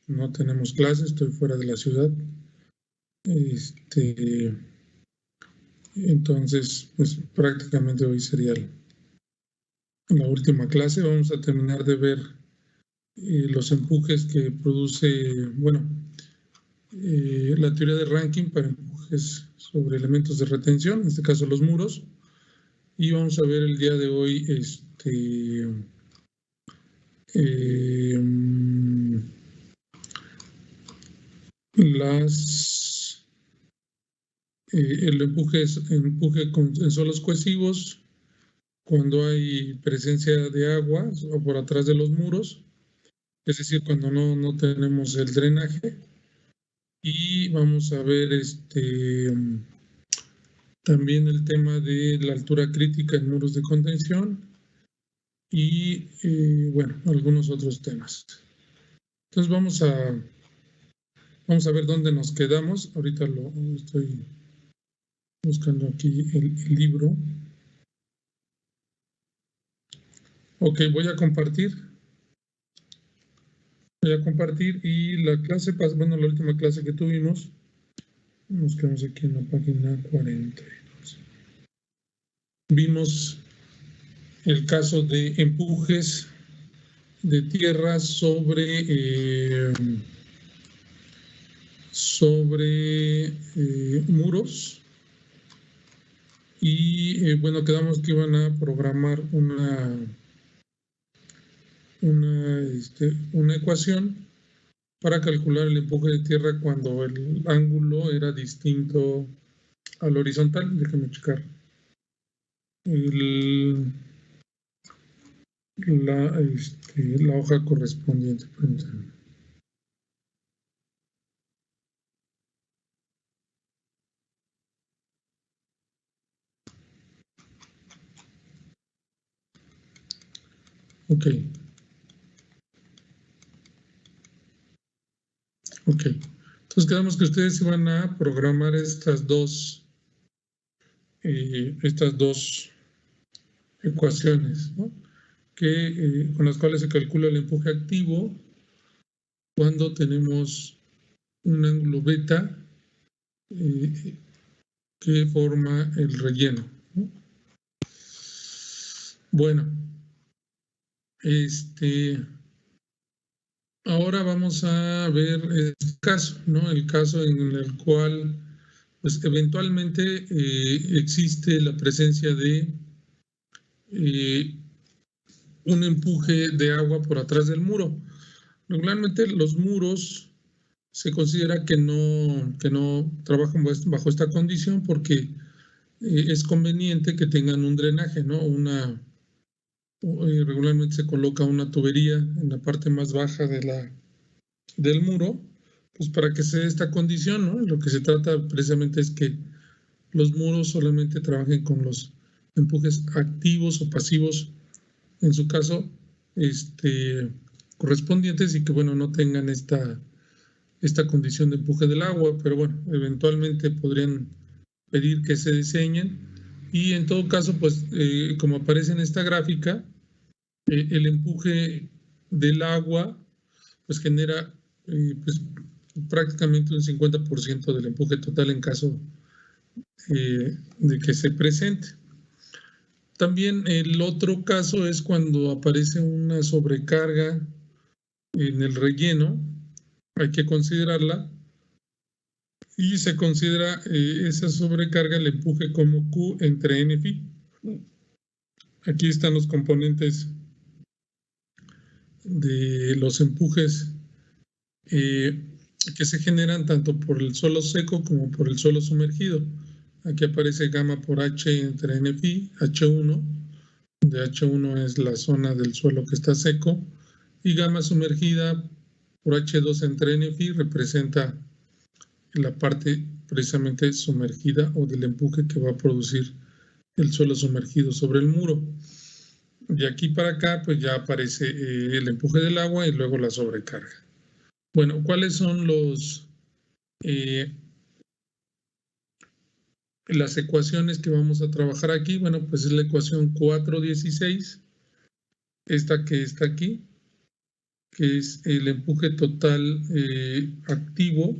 no tenemos clases, estoy fuera de la ciudad. Entonces, pues prácticamente hoy sería la última clase. Vamos a terminar de ver los empujes que produce, la teoría de Rankin para empujes sobre elementos de retención, en este caso los muros. Y vamos a ver el día de hoy el empuje en suelos cohesivos cuando hay presencia de agua o por atrás de los muros, es decir, cuando no tenemos el drenaje. Y vamos a ver también el tema de la altura crítica en muros de contención y, algunos otros temas. Entonces vamos a ver dónde nos quedamos. Ahorita lo estoy buscando aquí el libro. Ok, voy a compartir. Y la clase, la última clase que tuvimos, nos quedamos aquí en la página 42. Vimos el caso de empujes de tierra sobre muros y quedamos que iban a programar una ecuación para calcular el empuje de tierra cuando el ángulo era distinto al horizontal. Déjame checar la hoja correspondiente. Ok. Entonces quedamos que ustedes iban a programar estas dos ecuaciones, ¿no? Con las cuales se calcula el empuje activo cuando tenemos un ángulo beta que forma el relleno, ¿no? Bueno, ahora vamos a ver el caso, ¿no? El caso en el cual, pues, eventualmente existe la presencia de un empuje de agua por atrás del muro. Regularmente los muros se considera que no trabajan bajo esta condición porque es conveniente que tengan un drenaje, ¿no? Regularmente se coloca una tubería en la parte más baja del muro, pues para que se dé esta condición, ¿no? Lo que se trata precisamente es que los muros solamente trabajen con los empujes activos o pasivos, en su caso, correspondientes, y que, no tengan esta condición de empuje del agua, pero eventualmente podrían pedir que se diseñen. Y en todo caso, pues, como aparece en esta gráfica, el empuje del agua, pues, genera pues, prácticamente un 50% del empuje total en caso de que se presente. También el otro caso es cuando aparece una sobrecarga en el relleno, hay que considerarla, y se considera esa sobrecarga, el empuje, como Q entre N phi. Aquí están los componentes de los empujes que se generan tanto por el suelo seco como por el suelo sumergido. Aquí aparece gamma por H entre N phi, H1, donde H1 es la zona del suelo que está seco, y gamma sumergida por H2 entre N phi representa la parte precisamente sumergida o del empuje que va a producir el suelo sumergido sobre el muro. De aquí para acá, pues ya aparece el empuje del agua y luego la sobrecarga. Bueno, ¿cuáles son las ecuaciones que vamos a trabajar aquí? Bueno, pues es la ecuación 416, esta que está aquí, que es el empuje total activo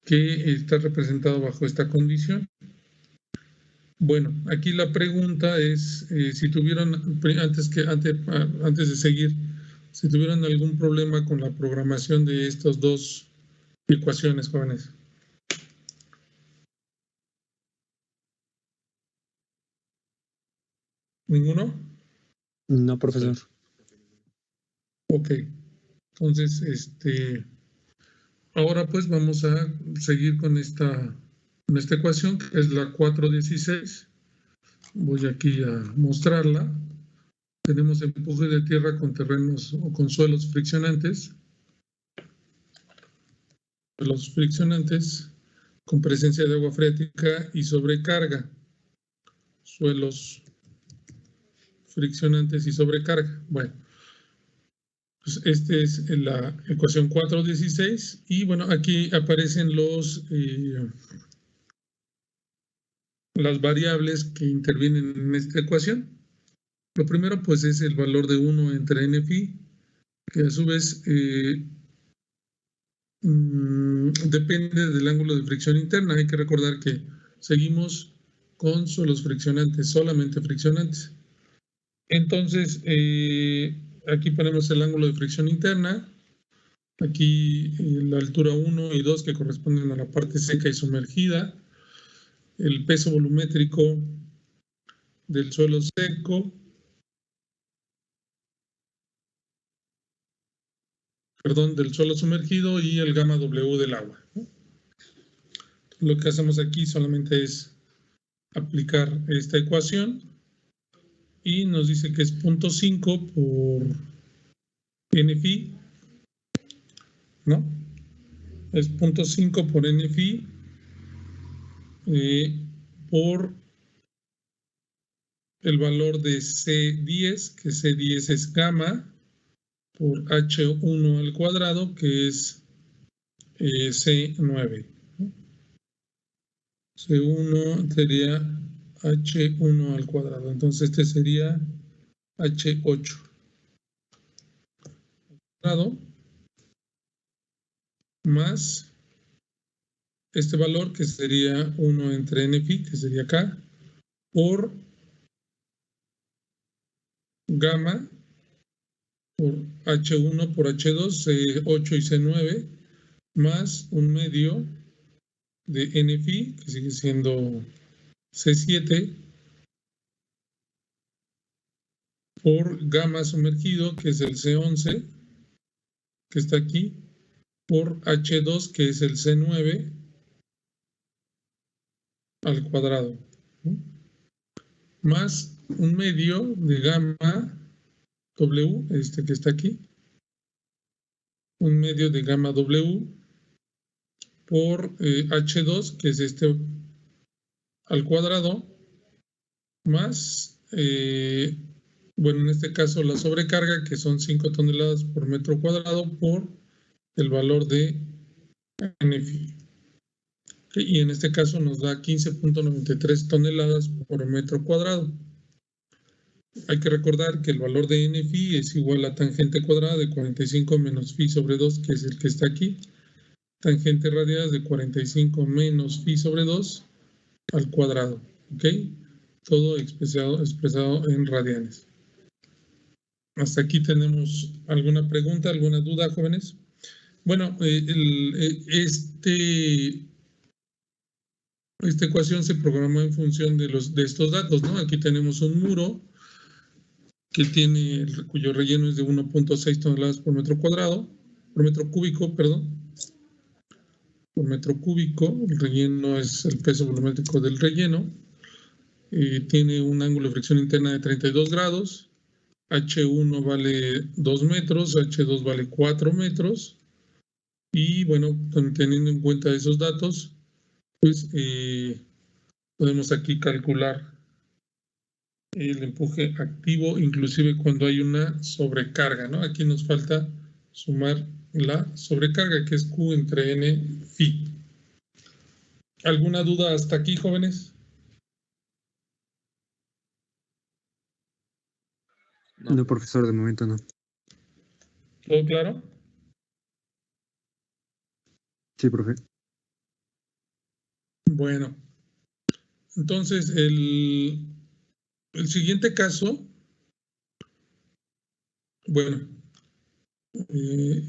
que está representado bajo esta condición. Bueno, aquí la pregunta es si tuvieron, antes de seguir, si tuvieron algún problema con la programación de estas dos ecuaciones, jóvenes. ¿Ninguno? No, profesor. Ok. Entonces, ahora pues vamos a seguir con esta ecuación, que es la 416. Voy aquí a mostrarla. Tenemos empuje de tierra con terrenos o con suelos friccionantes. Suelos friccionantes con presencia de agua freática y sobrecarga. Suelos friccionantes y sobrecarga. Bueno, pues esta es la ecuación 416 y bueno, aquí aparecen las variables que intervienen en esta ecuación. Lo primero pues es el valor de 1 entre n phi, que a su vez depende del ángulo de fricción interna. Hay que recordar que seguimos con suelos friccionantes, solamente friccionantes. Entonces, aquí ponemos el ángulo de fricción interna, aquí la altura 1 y 2 que corresponden a la parte seca y sumergida, el peso volumétrico del suelo seco, del suelo sumergido y el gamma W del agua. Lo que hacemos aquí solamente es aplicar esta ecuación y nos dice que es 0.5 por n phi, ¿no? Es 0.5 por n phi por el valor de C10, que C10 es gamma, por H1 al cuadrado, que es C9. C1 sería H1 al cuadrado. Entonces este sería H8 cuadrado más este valor que sería 1 entre n phi, que sería acá, por gamma por H1 por H2, C8 y C9, más un medio de n phi, que sigue siendo C7, por gamma sumergido, que es el C11, que está aquí, por H2, que es el C9, al cuadrado, ¿no? Más un medio de gamma W, que está aquí, un medio de gamma W por H2, que es este al cuadrado, más, bueno, en este caso la sobrecarga, que son 5 toneladas por metro cuadrado, por el valor de n phi. Y en este caso nos da 15.93 toneladas por metro cuadrado. Hay que recordar que el valor de n phi es igual a tangente cuadrada de 45 menos phi sobre 2, que es el que está aquí. Tangente radial de 45 menos phi sobre 2 al cuadrado. ¿Ok? Todo expresado en radianes. Hasta aquí tenemos alguna pregunta, alguna duda, jóvenes. Bueno, esta ecuación se programó en función de estos datos, ¿no? Aquí tenemos un muro cuyo relleno es de 1.6 toneladas por metro cuadrado, por metro cúbico, perdón. Por metro cúbico, el relleno es el peso volumétrico del relleno. Tiene un ángulo de fricción interna de 32 grados. H1 vale 2 metros, H2 vale 4 metros. Y bueno, teniendo en cuenta esos datos, pues podemos aquí calcular el empuje activo, inclusive cuando hay una sobrecarga, ¿no? Aquí nos falta sumar la sobrecarga, que es Q entre N phi. ¿Alguna duda hasta aquí, jóvenes? No, profesor, de momento no. ¿Todo claro? Sí, profe. Bueno, entonces el siguiente caso, bueno, voy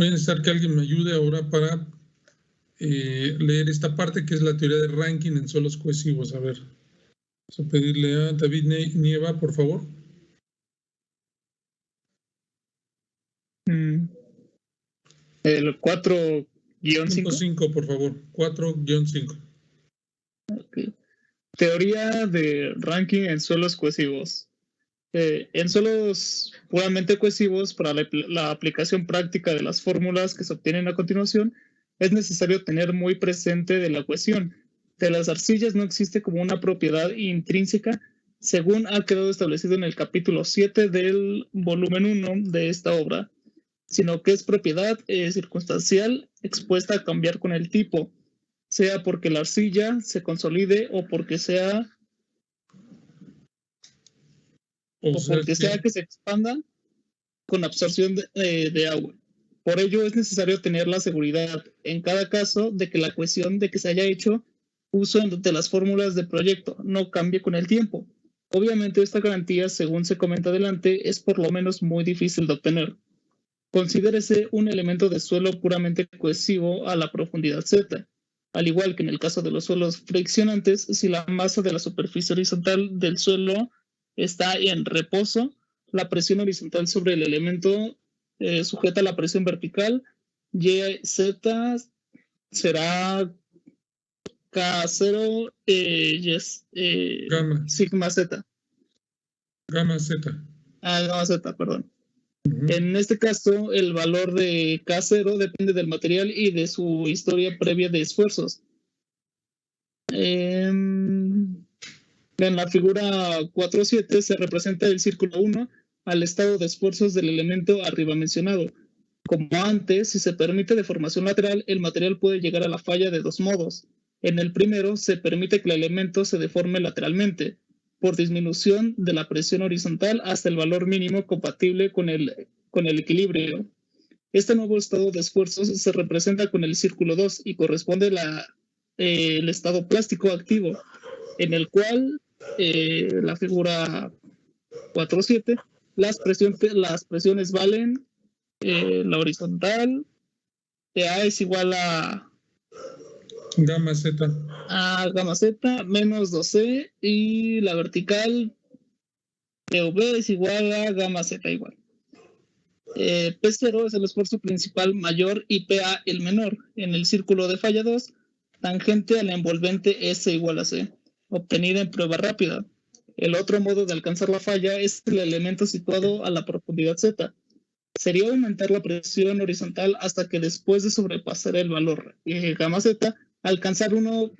a necesitar que alguien me ayude ahora para leer esta parte que es la teoría de ranking en suelos cohesivos. A ver, vamos a pedirle a David Nieva, por favor. El 4-5. 5, por favor. 4-5. Okay. Teoría de ranking en suelos cohesivos. En suelos puramente cohesivos, para la aplicación práctica de las fórmulas que se obtienen a continuación, es necesario tener muy presente de la cohesión. De las arcillas no existe como una propiedad intrínseca, según ha quedado establecido en el capítulo 7 del volumen 1 de esta obra, sino que es propiedad circunstancial expuesta a cambiar con el tipo, sea porque la arcilla se consolide o porque sea que se expanda con absorción de agua. Por ello es necesario tener la seguridad en cada caso de que la cohesión de que se haya hecho uso de las fórmulas de proyecto no cambie con el tiempo. Obviamente esta garantía, según se comenta adelante, es por lo menos muy difícil de obtener. Considérese un elemento de suelo puramente cohesivo a la profundidad Z. Al igual que en el caso de los suelos friccionantes, si la masa de la superficie horizontal del suelo está en reposo, la presión horizontal sobre el elemento sujeta la presión vertical, Z será K0 sigma Z. Gamma Z. Gamma Z, perdón. En este caso, el valor de K0 depende del material y de su historia previa de esfuerzos. En la figura 4.7 se representa el círculo 1 al estado de esfuerzos del elemento arriba mencionado. Como antes, si se permite deformación lateral, el material puede llegar a la falla de dos modos. En el primero, se permite que el elemento se deforme lateralmente, por disminución de la presión horizontal hasta el valor mínimo compatible con el equilibrio. Este nuevo estado de esfuerzos se representa con el círculo 2 y corresponde el estado plástico activo, en el cual la figura 4.7, las presiones valen la horizontal, A es igual a Gamma Z. A gamma Z menos 2C y la vertical PV es igual a gamma Z igual. P0 es el esfuerzo principal mayor y PA el menor. En el círculo de falla 2, tangente a la envolvente S igual a C, obtenida en prueba rápida. El otro modo de alcanzar la falla es el elemento situado a la profundidad Z. Sería aumentar la presión horizontal hasta que después de sobrepasar el valor gamma Z, alcanzar uno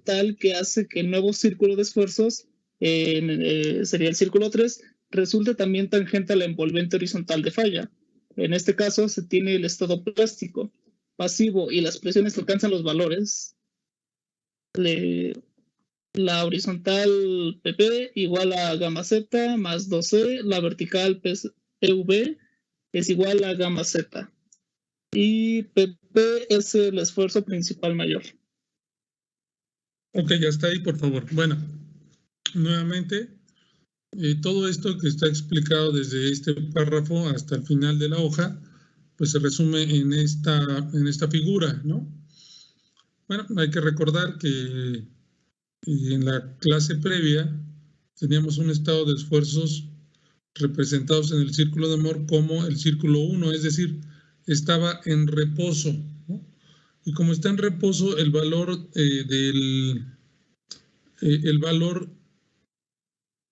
tal que hace que el nuevo círculo de esfuerzos, sería el círculo 3, resulte también tangente a la envolvente horizontal de falla. En este caso se tiene el estado plástico, pasivo y las presiones alcanzan los valores. La horizontal PP igual a gamma Z más 2C, la vertical PV es igual a gamma Z. Y PP es el esfuerzo principal mayor. Ok, ya está ahí, por favor. Bueno, nuevamente, todo esto que está explicado desde este párrafo hasta el final de la hoja, pues se resume en esta figura, ¿no? Bueno, hay que recordar que en la clase previa teníamos un estado de esfuerzos representados en el círculo de Mohr como el círculo 1, es decir, estaba en reposo, ¿no? Y como está en reposo, el valor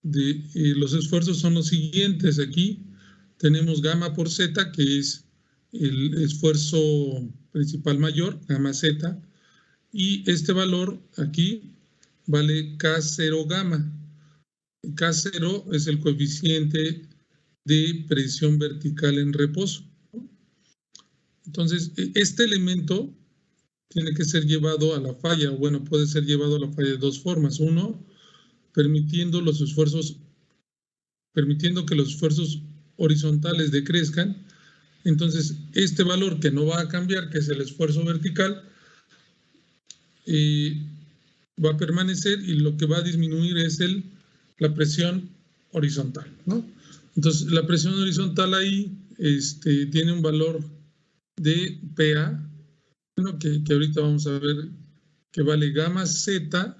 de los esfuerzos son los siguientes. Aquí tenemos gamma por Z, que es el esfuerzo principal mayor, gamma Z, y este valor aquí vale K0 gamma. K0 es el coeficiente de presión vertical en reposo. Entonces, este elemento tiene que ser llevado a la falla. Bueno, puede ser llevado a la falla de dos formas. Uno, permitiendo que los esfuerzos horizontales decrezcan. Entonces, este valor que no va a cambiar, que es el esfuerzo vertical, va a permanecer, y lo que va a disminuir es la presión horizontal, ¿no? Entonces, la presión horizontal ahí tiene un valor de PA, bueno, que ahorita vamos a ver, que vale gamma Z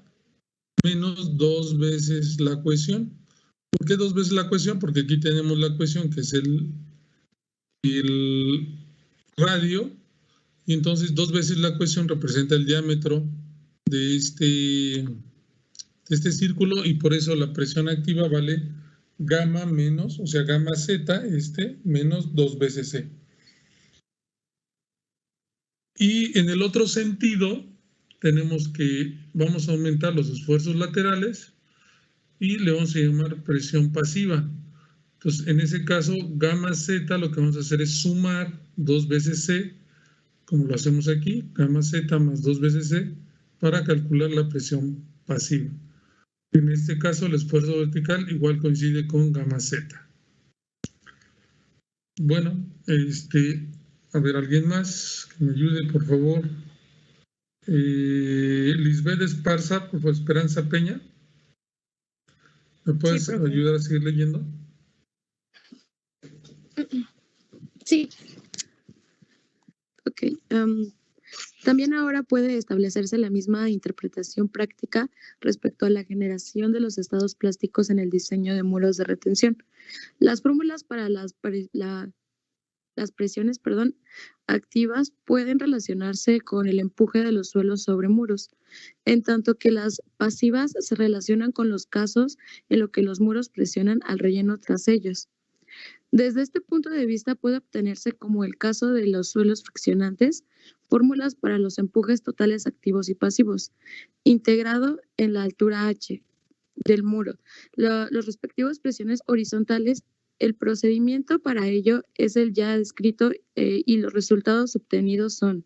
menos 2 veces la cohesión. ¿Por qué 2 veces la cohesión? Porque aquí tenemos la cohesión, que es el radio, y entonces 2 veces la cohesión representa el diámetro de este círculo, y por eso la presión activa vale gamma menos, o sea, gamma Z menos 2 veces C. Y en el otro sentido, tenemos que vamos a aumentar los esfuerzos laterales y le vamos a llamar presión pasiva. Entonces, en ese caso, gamma Z, lo que vamos a hacer es sumar 2 veces C, como lo hacemos aquí, gamma Z más 2 veces C, para calcular la presión pasiva. En este caso, el esfuerzo vertical igual coincide con gamma Z. Bueno, a ver, ¿alguien más que me ayude, por favor? Lisbeth Esparza, por favor, Esperanza Peña. ¿Me puedes ayudar a seguir leyendo? Sí. Ok. También ahora puede establecerse la misma interpretación práctica respecto a la generación de los estados plásticos en el diseño de muros de retención. Las fórmulas para las presiones activas pueden relacionarse con el empuje de los suelos sobre muros, en tanto que las pasivas se relacionan con los casos en los que los muros presionan al relleno tras ellos. Desde este punto de vista puede obtenerse, como el caso de los suelos friccionantes, fórmulas para los empujes totales activos y pasivos, integrado en la altura H del muro. Los respectivos presiones horizontales, el procedimiento para ello es el ya descrito y los resultados obtenidos son,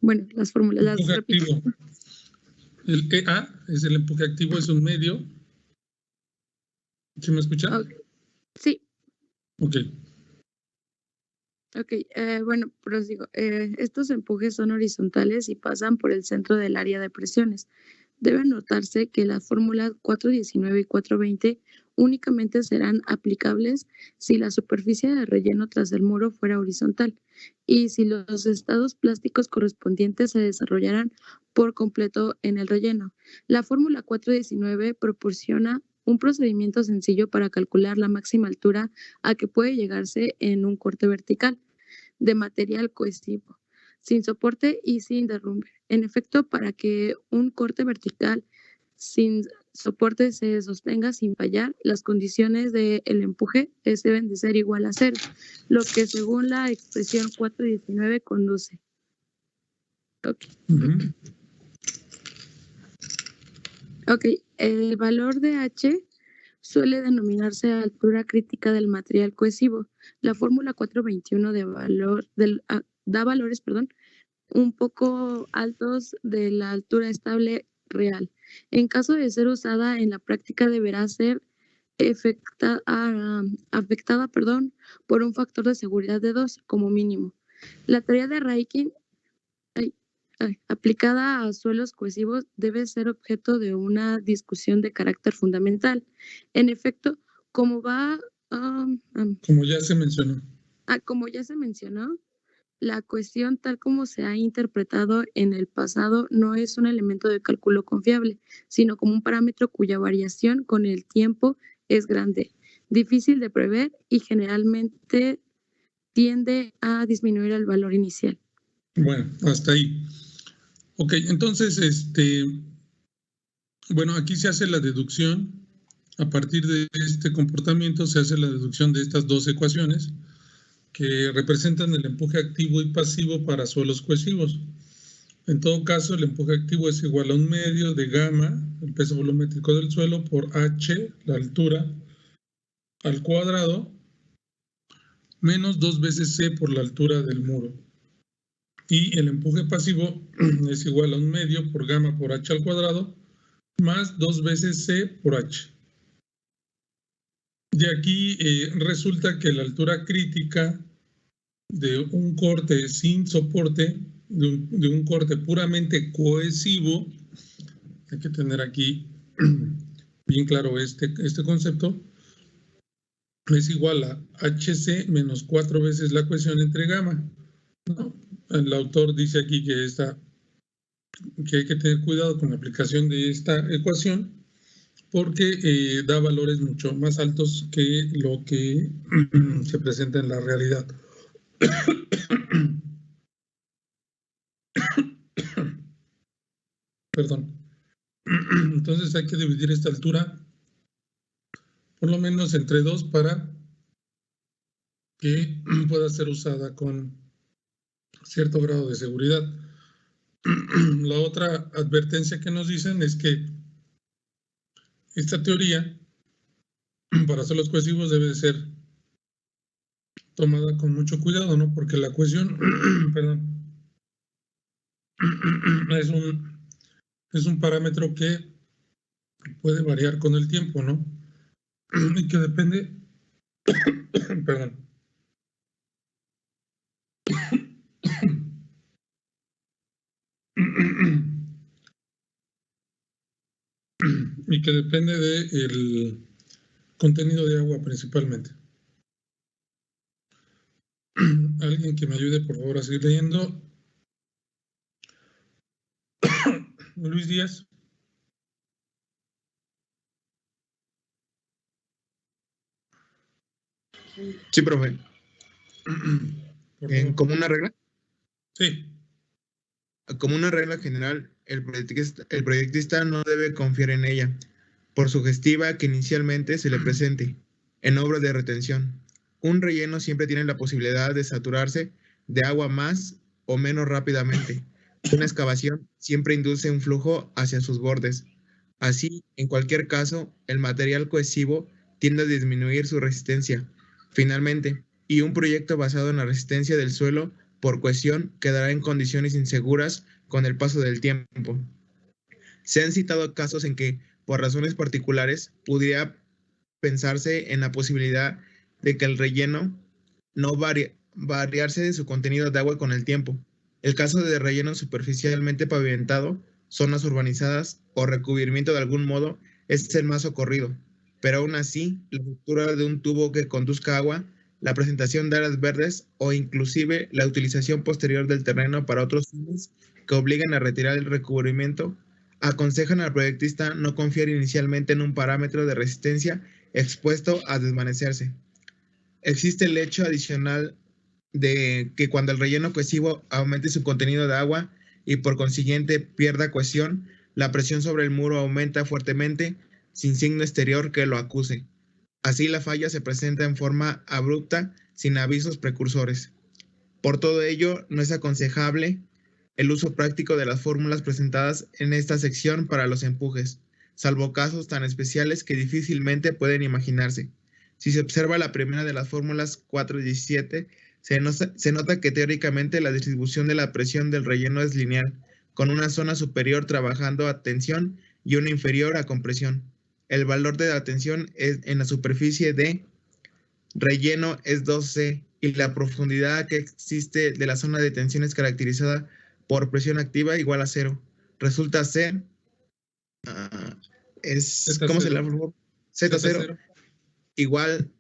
bueno, las fórmulas las repito. Activo. El EA es el empuje activo, es un medio. ¿Sí me escuchan? Okay. Sí. Ok. Ok, bueno, prosigo. Estos empujes son horizontales y pasan por el centro del área de presiones. Debe notarse que las fórmulas 419 y 420 únicamente serán aplicables si la superficie de relleno tras el muro fuera horizontal y si los estados plásticos correspondientes se desarrollaran por completo en el relleno. La fórmula 419 proporciona un procedimiento sencillo para calcular la máxima altura a que puede llegarse en un corte vertical de material cohesivo, sin soporte y sin derrumbe. En efecto, para que un corte vertical sin soporte se sostenga sin fallar, las condiciones del empuje deben de ser igual a 0, lo que según la expresión 419 conduce. Okay. Ok, el valor de H suele denominarse altura crítica del material cohesivo. La fórmula 421 da valores un poco altos de la altura estable real. En caso de ser usada en la práctica, deberá ser afectada por un factor de seguridad de 2 como mínimo. La teoría de Raikin aplicada a suelos cohesivos debe ser objeto de una discusión de carácter fundamental. En efecto, como ya se mencionó. Como ya se mencionó, la cohesión tal como se ha interpretado en el pasado no es un elemento de cálculo confiable, sino como un parámetro cuya variación con el tiempo es grande, difícil de prever y generalmente tiende a disminuir el valor inicial. Bueno, hasta ahí. Ok, entonces, bueno, aquí se hace la deducción. A partir de este comportamiento se hace la deducción de estas dos ecuaciones que representan el empuje activo y pasivo para suelos cohesivos. En todo caso, el empuje activo es igual a un medio de gamma, el peso volumétrico del suelo, por H, la altura, al cuadrado, menos 2 veces C por la altura del muro. Y el empuje pasivo es igual a un medio por gamma por H al cuadrado, más 2 veces C por H. de aquí resulta que la altura crítica de un corte sin soporte, de un corte puramente cohesivo, hay que tener aquí bien claro este concepto, es igual a HC menos 4 veces la cohesión entre gamma, ¿no? El autor dice aquí que hay que tener cuidado con la aplicación de esta ecuación porque da valores mucho más altos que lo que se presenta en la realidad. Perdón. Entonces hay que dividir esta altura por lo menos entre 2 para que pueda ser usada con cierto grado de seguridad. La otra advertencia que nos dicen es que esta teoría, para hacer los cohesivos, debe de ser tomada con mucho cuidado, ¿no? Porque la cohesión, perdón, es un parámetro que puede variar con el tiempo, ¿no? Y que depende, perdón, y que depende del contenido de agua principalmente. Alguien que me ayude, por favor, a seguir leyendo. Luis Díaz. Sí, profe. Por favor. Como una regla. Sí. Como una regla general, el proyectista no debe confiar en ella, por sugestiva que inicialmente se le presente, en obra de retención. Un relleno siempre tiene la posibilidad de saturarse de agua más o menos rápidamente. Una excavación siempre induce un flujo hacia sus bordes. Así, en cualquier caso, el material cohesivo tiende a disminuir su resistencia. Finalmente, y un proyecto basado en la resistencia del suelo por cohesión quedará en condiciones inseguras con el paso del tiempo. Se han citado casos en que, por razones particulares, pudiera pensarse en la posibilidad de que el relleno no variarse de su contenido de agua con el tiempo. El caso de relleno superficialmente pavimentado, zonas urbanizadas o recubrimiento de algún modo es el más socorrido, pero aún así, la estructura de un tubo que conduzca agua, la presentación de áreas verdes o inclusive la utilización posterior del terreno para otros fines que obligan a retirar el recubrimiento, aconsejan al proyectista no confiar inicialmente en un parámetro de resistencia expuesto a desvanecerse. Existe el hecho adicional de que cuando el relleno cohesivo aumente su contenido de agua y por consiguiente pierda cohesión, la presión sobre el muro aumenta fuertemente sin signo exterior que lo acuse. Así la falla se presenta en forma abrupta, sin avisos precursores. Por todo ello, no es aconsejable el uso práctico de las fórmulas presentadas en esta sección para los empujes, salvo casos tan especiales que difícilmente pueden imaginarse. Si se observa la primera de las fórmulas 4 y 17, se nota que teóricamente la distribución de la presión del relleno es lineal, con una zona superior trabajando a tensión y una inferior a compresión. El valor de la tensión en la superficie de relleno es 2C y la profundidad que existe de la zona de tensión es caracterizada por presión activa igual a 0. Resulta ser ¿cómo se llama? Z0 igual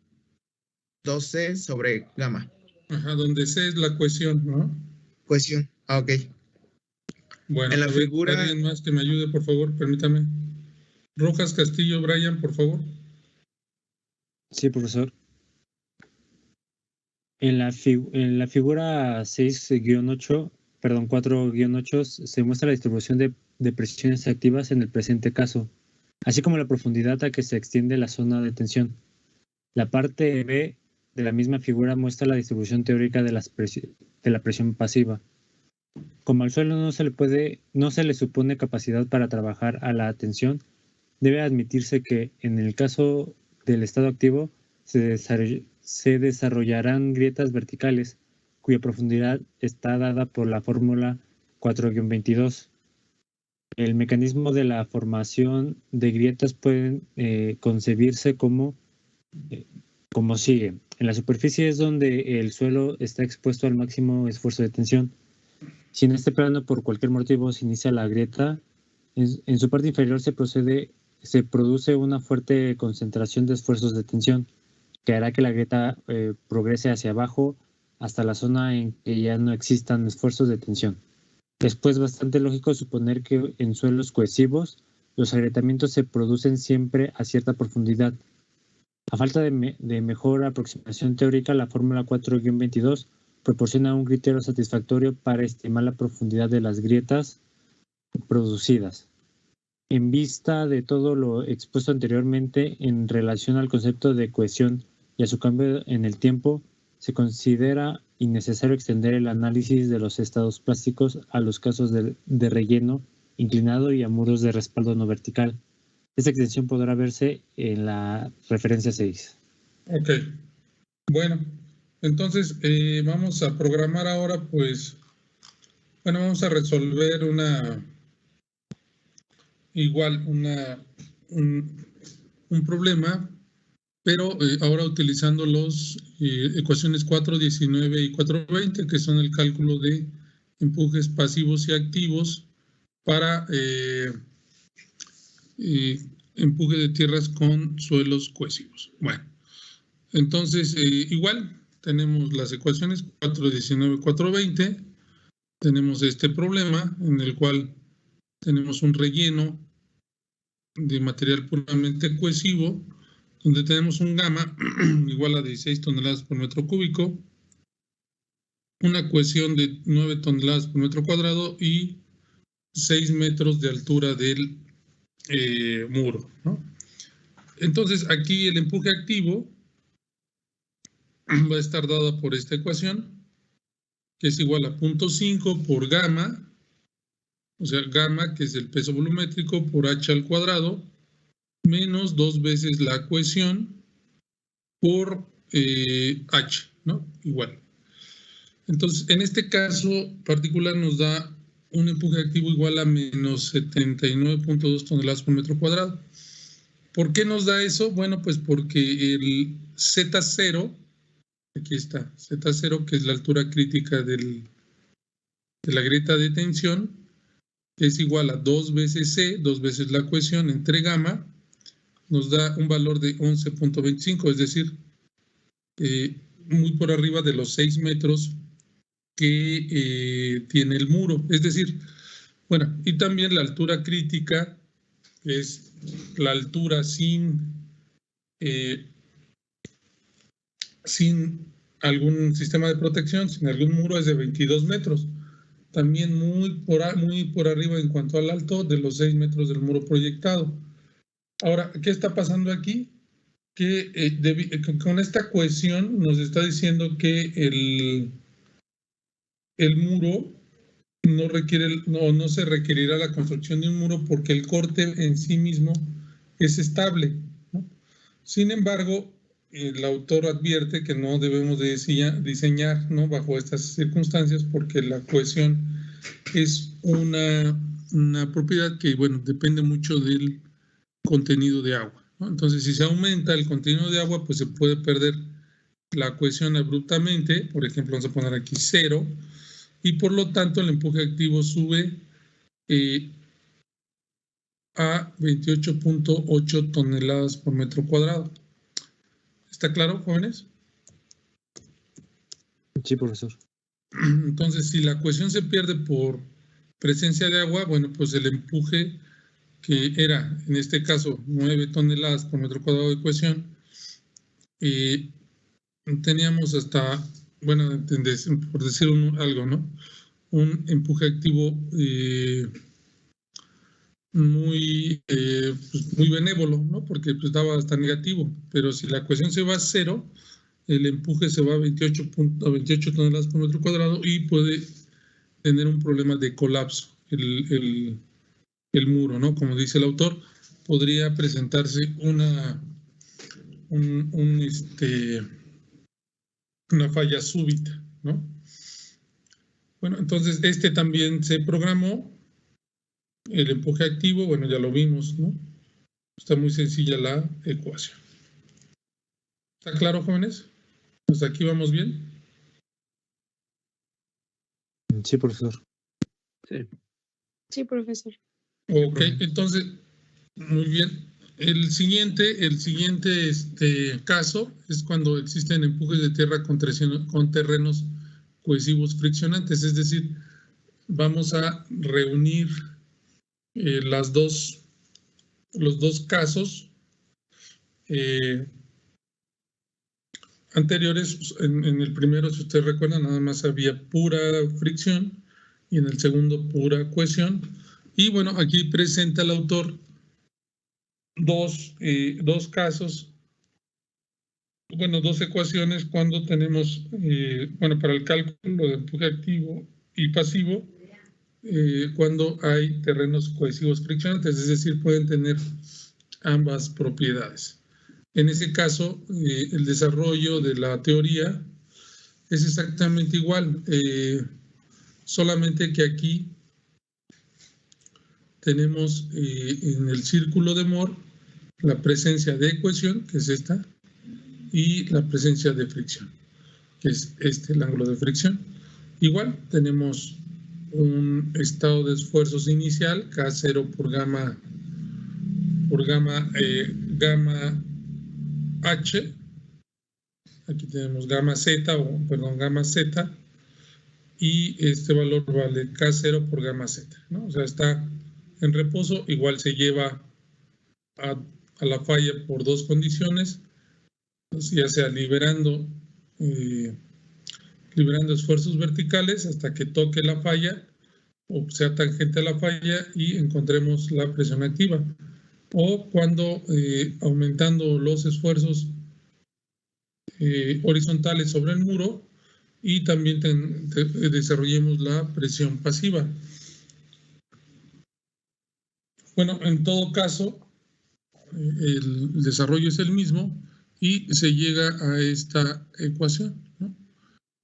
2C sobre gamma. Ajá, donde C es la cohesión, ¿no? Cohesión, ok. Bueno, en la figura... alguien más que me ayude, por favor, permítame. Rojas Castillo, Brian, por favor. Sí, profesor. En la figura 6-8, perdón, 4-8, se muestra la distribución de presiones activas en el presente caso, así como la profundidad a que se extiende la zona de tensión. La parte B de la misma figura muestra la distribución teórica de la presión pasiva. Como al suelo no se le supone capacidad para trabajar a la tensión, debe admitirse que, en el caso del estado activo, se desarrollarán grietas verticales, cuya profundidad está dada por la fórmula 4-22. El mecanismo de la formación de grietas puede concebirse como como sigue. En la superficie es donde el suelo está expuesto al máximo esfuerzo de tensión. Si en este plano por cualquier motivo se inicia la grieta, en su parte inferior se produce una fuerte concentración de esfuerzos de tensión que hará que la grieta progrese hacia abajo hasta la zona en que ya no existan esfuerzos de tensión. Es pues bastante lógico suponer que en suelos cohesivos los agrietamientos se producen siempre a cierta profundidad. A falta de mejor aproximación teórica, la fórmula 4-22 proporciona un criterio satisfactorio para estimar la profundidad de las grietas producidas. En vista de todo lo expuesto anteriormente en relación al concepto de cohesión y a su cambio en el tiempo, se considera innecesario extender el análisis de los estados plásticos a los casos de relleno inclinado y a muros de respaldo no vertical. Esta extensión podrá verse en la referencia 6. Ok. Bueno, entonces vamos a programar ahora, pues, bueno, vamos a resolver un problema, pero ahora utilizando las ecuaciones 4.19 y 4.20, que son el cálculo de empujes pasivos y activos para empuje de tierras con suelos cohesivos. Bueno, entonces igual tenemos las ecuaciones 4.19 y 4.20, tenemos este problema en el cual tenemos un relleno de material puramente cohesivo, donde tenemos un gamma igual a 16 toneladas por metro cúbico, una cohesión de 9 toneladas por metro cuadrado y 6 metros de altura del muro, ¿no? Entonces aquí el empuje activo va a estar dada por esta ecuación, que es igual a 0.5 por gamma, o sea, gamma, que es el peso volumétrico, por h al cuadrado, menos 2 veces la cohesión por h, ¿no? Igual. Entonces, en este caso particular nos da un empuje activo igual a menos 79.2 toneladas por metro cuadrado. ¿Por qué nos da eso? Bueno, pues porque el Z0, aquí está, Z0, que es la altura crítica de la grieta de tensión, es igual a 2 veces C, 2 veces la cohesión entre gamma, nos da un valor de 11.25, es decir, muy por arriba de los 6 metros que tiene el muro. Es decir, bueno, y también la altura crítica, que es la altura sin algún sistema de protección, sin algún muro, es de 22 metros. También muy por arriba en cuanto al alto de los 6 metros del muro proyectado. Ahora, ¿qué está pasando aquí? Que con esta cohesión nos está diciendo que el muro no se requerirá la construcción de un muro porque el corte en sí mismo es estable, ¿no? Sin embargo, el autor advierte que no debemos de diseñar, ¿no?, bajo estas circunstancias, porque la cohesión es una propiedad que, bueno, depende mucho del contenido de agua, ¿no? Entonces, si se aumenta el contenido de agua, pues se puede perder la cohesión abruptamente. Por ejemplo, vamos a poner aquí 0, y por lo tanto el empuje activo sube a 28.8 toneladas por metro cuadrado. ¿Está claro, jóvenes? Sí, profesor. Entonces, si la cohesión se pierde por presencia de agua, bueno, pues el empuje, que era en este caso 9 toneladas por metro cuadrado de cohesión, teníamos hasta, bueno, por decir algo, ¿no?, un empuje activo muy benévolo, ¿no?, porque pues daba hasta negativo. Pero si la cohesión se va a 0, el empuje se va a 28 toneladas por metro cuadrado y puede tener un problema de colapso el muro, ¿no? Como dice el autor, podría presentarse una falla súbita, ¿no? Bueno, entonces también se programó el empuje activo. Bueno, ya lo vimos, ¿no? Está muy sencilla la ecuación. ¿Está claro, jóvenes? ¿Hasta aquí vamos bien? Sí, profesor. Sí, profesor. Ok, entonces, muy bien. El siguiente caso es cuando existen empujes de tierra con terrenos cohesivos friccionantes, es decir, vamos a reunir los dos casos anteriores. En el primero, si ustedes recuerdan, nada más había pura fricción y en el segundo pura cohesión. Y bueno, aquí presenta el autor dos casos, bueno, dos ecuaciones cuando tenemos, para el cálculo de empuje activo y pasivo, cuando hay terrenos cohesivos friccionantes, es decir, pueden tener ambas propiedades. En ese caso, el desarrollo de la teoría es exactamente igual, solamente que aquí tenemos en el círculo de Moore la presencia de cohesión, que es esta, y la presencia de fricción, que es el ángulo de fricción. Igual tenemos un estado de esfuerzos inicial, K0 por gamma H. Aquí tenemos gamma Z, y este valor vale K0 por gamma Z, ¿no? O sea, está en reposo, igual se lleva a la falla por dos condiciones, ya sea liberando esfuerzos verticales hasta que toque la falla, o sea tangente a la falla y encontremos la presión activa, o cuando aumentando los esfuerzos horizontales sobre el muro y también desarrollemos la presión pasiva. Bueno, en todo caso, el desarrollo es el mismo y se llega a esta ecuación, ¿no?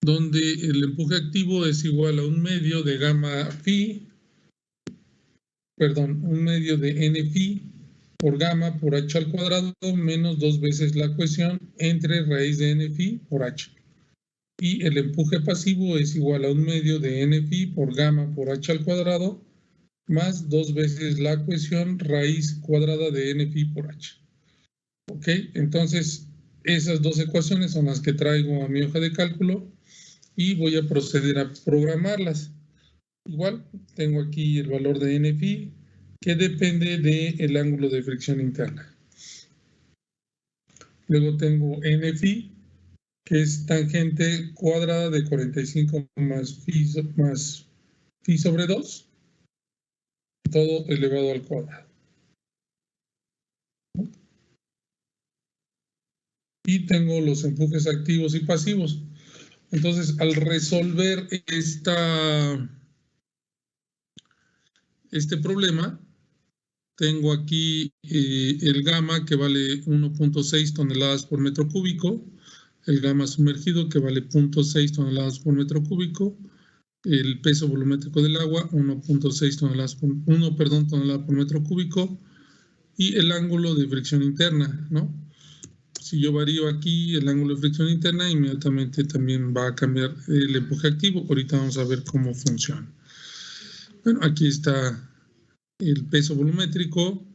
Donde el empuje activo es igual a un medio de n phi por gamma por h al cuadrado menos 2 veces la cohesión entre raíz de n phi por h. Y el empuje pasivo es igual a un medio de n phi por gamma por h al cuadrado más 2 veces la cohesión raíz cuadrada de n phi por h. Ok, entonces esas dos ecuaciones son las que traigo a mi hoja de cálculo y voy a proceder a programarlas. Igual tengo aquí el valor de n phi que depende del ángulo de fricción interna. Luego tengo n phi, que es tangente cuadrada de 45 más phi sobre 2, todo elevado al cuadrado. Y tengo los empujes activos y pasivos. Entonces, al resolver este problema, tengo aquí el gamma que vale 1.6 toneladas por metro cúbico, el gamma sumergido que vale 0.6 toneladas por metro cúbico, el peso volumétrico del agua 1.6 toneladas por metro cúbico y el ángulo de fricción interna, ¿no? Si yo varío aquí el ángulo de fricción interna, inmediatamente también va a cambiar el empuje activo. Ahorita vamos a ver cómo funciona. Bueno, aquí está el peso volumétrico,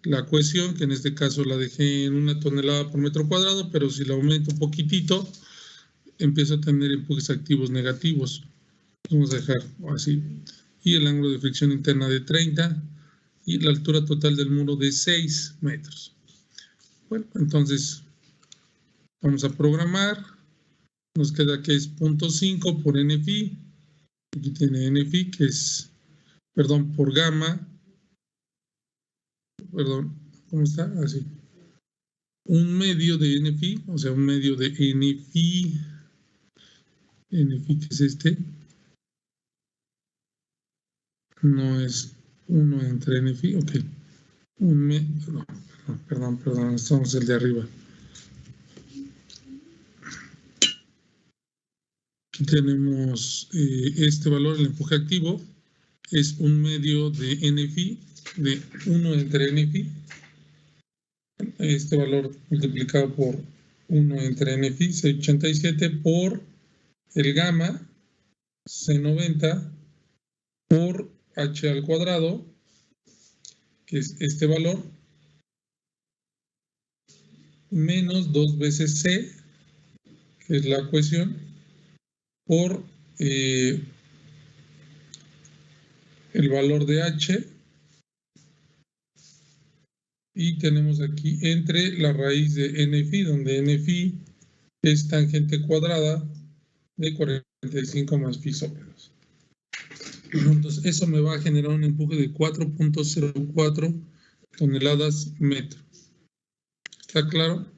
la cohesión, que en este caso la dejé en 1 tonelada por metro cuadrado, pero si la aumento un poquitito, empiezo a tener empujes activos negativos. Vamos a dejar así. Y el ángulo de fricción interna de 30 y la altura total del muro de 6 metros. Bueno, entonces vamos a programar. Nos queda que es 0.5 por n phi. Aquí tiene n phi que es, por gamma. ¿Cómo está? Así. Un medio de n phi, o sea, un medio de n phi. N phi que es este. No es 1 entre n phi, ok. Perdón, estamos el de arriba. Aquí tenemos este valor, el empuje activo, es un medio de n phi, de 1 entre n phi. Este valor multiplicado por 1 entre n phi C87 por el gamma C90 por h al cuadrado, que es este valor, menos 2 veces c, que es la ecuación, por el valor de h, y tenemos aquí entre la raíz de n phi, donde n phi es tangente cuadrada de 45 más phi sobre 2. Entonces eso me va a generar un empuje de 4.04 toneladas metro. ¿Está claro,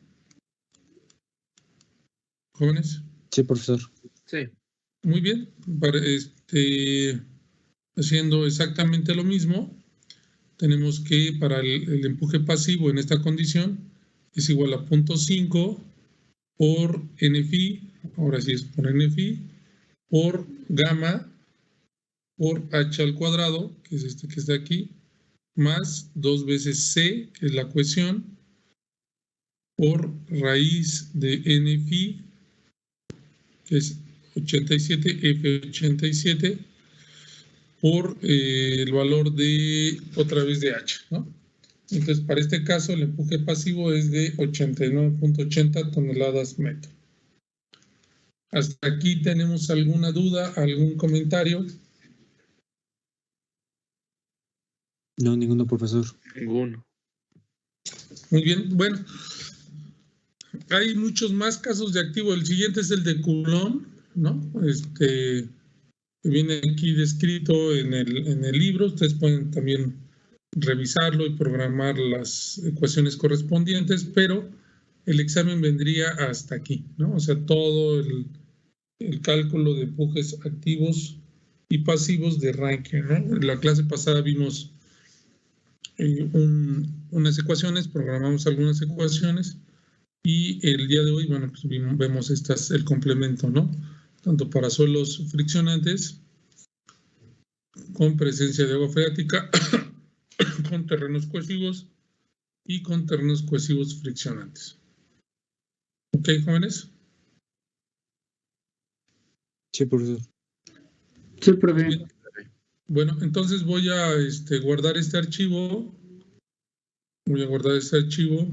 jóvenes? Sí, profesor. Sí. Muy bien. Haciendo exactamente lo mismo, tenemos que para el empuje pasivo en esta condición es igual a 0.5 por n phi, ahora sí es por n phi, por gamma por h al cuadrado, que es este que está aquí, más 2 veces c, que es la cohesión, por raíz de n phi, que es 87, F87, por el valor de, otra vez de h, ¿no? Entonces, para este caso, el empuje pasivo es de 89.80 toneladas metro. ¿Hasta aquí tenemos alguna duda, algún comentario? No, ninguno, profesor. Ninguno. Muy bien, bueno. Hay muchos más casos de activo. El siguiente es el de Coulomb, ¿no? Que viene aquí descrito en el libro. Ustedes pueden también revisarlo y programar las ecuaciones correspondientes, pero el examen vendría hasta aquí, ¿no? O sea, todo el cálculo de empujes activos y pasivos de Rankine, ¿no? En la clase pasada vimos unas ecuaciones, programamos algunas ecuaciones, y el día de hoy, bueno, pues vemos el complemento, ¿no? Tanto para suelos friccionantes, con presencia de agua freática, con terrenos cohesivos y con terrenos cohesivos friccionantes. ¿Ok, jóvenes? Sí, profesor. Sí, profe. Bien. Bueno, entonces voy a guardar este archivo. Voy a guardar este archivo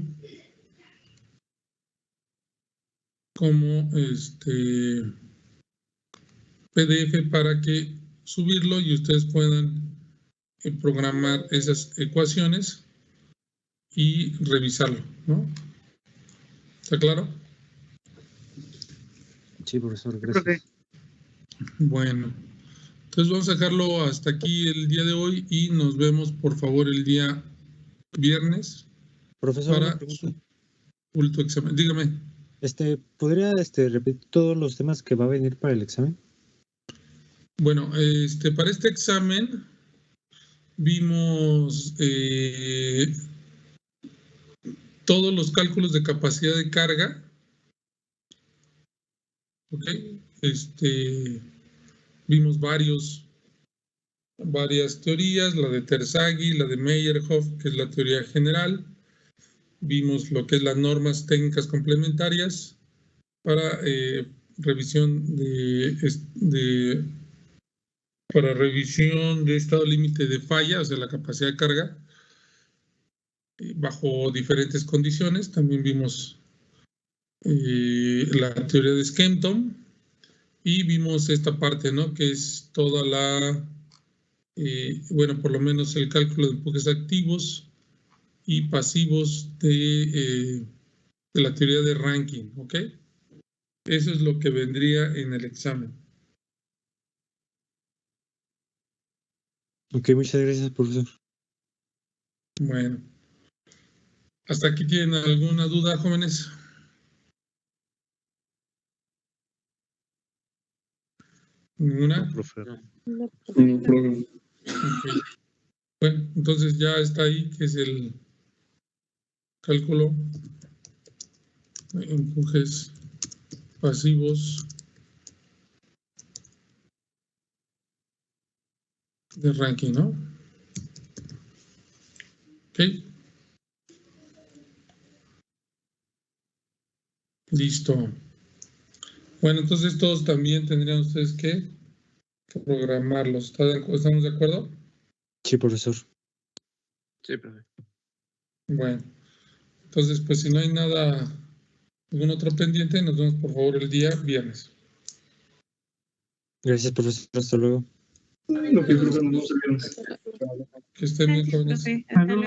como PDF para que subirlo y ustedes puedan programar esas ecuaciones y revisarlo, ¿no? ¿Está claro? Sí, profesor, gracias. Bueno, entonces vamos a dejarlo hasta aquí el día de hoy y nos vemos, por favor, el día viernes Profesor, una para pregunta. su último examen. Dígame. ¿Podría repetir todos los temas que va a venir para el examen? Bueno, para este examen vimos todos los cálculos de capacidad de carga. ¿Ok? Vimos varias teorías, la de Terzaghi, la de Meyerhoff, que es la teoría general. Vimos lo que es las normas técnicas complementarias para revisión para revisión de estado límite de falla, o sea, la capacidad de carga, bajo diferentes condiciones. También vimos la teoría de Skempton y vimos esta parte, ¿no? Que es toda la, bueno, por lo menos el cálculo de empujes activos y pasivos de la teoría de Rankine, ¿ok? Eso es lo que vendría en el examen. Ok, muchas gracias, profesor. Bueno. ¿Hasta aquí tienen alguna duda, jóvenes? ¿Ninguna? No, profe. No, profe. Okay. Bueno, entonces ya está ahí, que es el cálculo de empujes pasivos de Rankine, ¿no? Ok. Listo. Bueno, entonces todos también tendrían ustedes que programarlos. ¿Estamos de acuerdo? Sí, profesor. Sí, profe. Bueno, entonces pues si no hay nada, ningún otro pendiente, nos vemos por favor el día viernes. Gracias, profesor. Hasta luego. Lo que creo que no nos olvidemos. Que estén bien, Gracias, jóvenes. profe. Hasta luego.